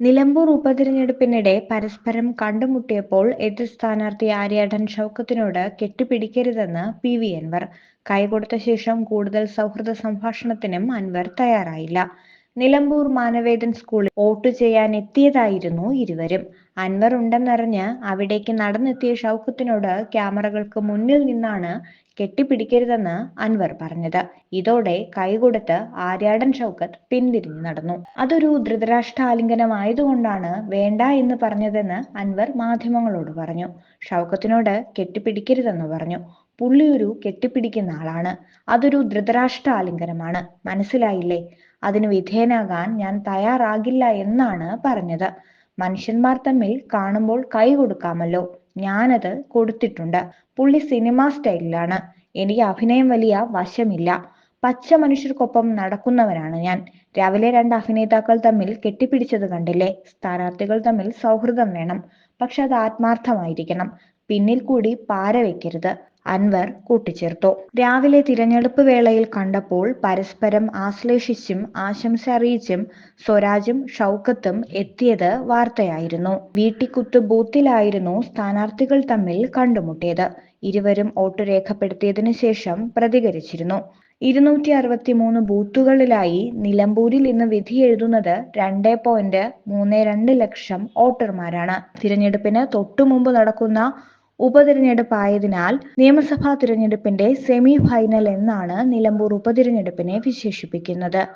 നിലമ്പൂർ ഉപതിരഞ്ഞെടുപ്പിനിടെ പരസ്പരം കണ്ടുമുട്ടിയപ്പോൾ എതിർ സ്ഥാനാർത്ഥി ആര്യാടൻ ഷൗക്കത്തിനോട് കെട്ടിപ്പിടിക്കരുതെന്ന് പി.വി. അൻവർ. കൈകൊടുത്ത ശേഷം കൂടുതൽ സൗഹൃദ സംഭാഷണത്തിനും അൻവർ തയ്യാറായില്ല. നിലമ്പൂർ മാനവേദൻ സ്കൂളിൽ വോട്ട് ചെയ്യാനെത്തിയതായിരുന്നു ഇരുവരും. അൻവർ ഉണ്ടെന്നറിഞ്ഞ് അവിടേക്ക് നടന്നെത്തിയ ഷൗക്കത്തിനോട് ക്യാമറകൾക്ക് മുന്നിൽ നിന്നാണ് കെട്ടിപ്പിടിക്കരുതെന്ന് അൻവർ പറഞ്ഞത്. ഇതോടെ കൈകൊടുത്ത് ആര്യാടൻ ഷൗക്കത്ത് പിന്തിരിഞ്ഞു നടന്നു. അതൊരു ധൃതരാഷ്ട്രാലിംഗനമായതുകൊണ്ടാണ് വേണ്ട എന്ന് പറഞ്ഞതെന്ന് അൻവർ മാധ്യമങ്ങളോട് പറഞ്ഞു. ഷൗക്കത്തിനോട് കെട്ടിപ്പിടിക്കരുതെന്ന് പറഞ്ഞു. പുള്ളിയൊരു കെട്ടിപ്പിടിക്കുന്ന ആളാണ്. അതൊരു ധൃതരാഷ്ട്രാലിംഗനമാണ്. മനസ്സിലായില്ലേ? അതിന് വിധേയനാകാൻ ഞാൻ തയ്യാറാകില്ല എന്നാണ് പറഞ്ഞത്. മനുഷ്യന്മാർ തമ്മിൽ കാണുമ്പോൾ കൈ കൊടുക്കാമല്ലോ. ഞാനത് കൊടുത്തിട്ടുണ്ട്. പുള്ളി സിനിമാ സ്റ്റൈലിലാണ്. എനിക്ക് അഭിനയം വലിയ വശമില്ല. പച്ച മനുഷ്യർക്കൊപ്പം നടക്കുന്നവനാണ് ഞാൻ. രാവിലെ രണ്ട് അഭിനേതാക്കൾ തമ്മിൽ കെട്ടിപ്പിടിച്ചത് കണ്ടില്ലേ? സ്ഥാനാർത്ഥികൾ തമ്മിൽ സൗഹൃദം വേണം. പക്ഷെ അത് ആത്മാർത്ഥമായിരിക്കണം. പിന്നിൽ കൂടി പാര വെക്കരുത്. അൻവർ കൂട്ടിച്ചേർത്തു. രാവിലെ തിരഞ്ഞെടുപ്പ് വേളയിൽ കണ്ടപ്പോൾ പരസ്പരം ആശ്ലേഷിച്ചും ആശംസ അറിയിച്ചും സ്വരാജും ഷൗക്കത്തും എത്തിയത് വാർത്തയായിരുന്നു. വീട്ടിക്കുത്ത് ബൂത്തിലായിരുന്നു സ്ഥാനാർത്ഥികൾ തമ്മിൽ കണ്ടുമുട്ടിയത്. ഇരുവരും വോട്ട് രേഖപ്പെടുത്തിയതിനു ശേഷം പ്രതികരിച്ചിരുന്നു. 263 ബൂത്തുകളിലായി നിലമ്പൂരിൽ ഇന്ന് വിധിയെഴുതുന്നത് 2.32 ലക്ഷം വോട്ടർമാരാണ്. തിരഞ്ഞെടുപ്പിന് തൊട്ടുമുമ്പ് നടക്കുന്ന ഉപതിരഞ്ഞെടുപ്പായതിനാൽ നിയമസഭാ തിരഞ്ഞെടുപ്പിന്റെ സെമി ഫൈനൽ എന്നാണ് നിലമ്പൂർ ഉപതിരഞ്ഞെടുപ്പിനെ വിശേഷിപ്പിക്കുന്നത്.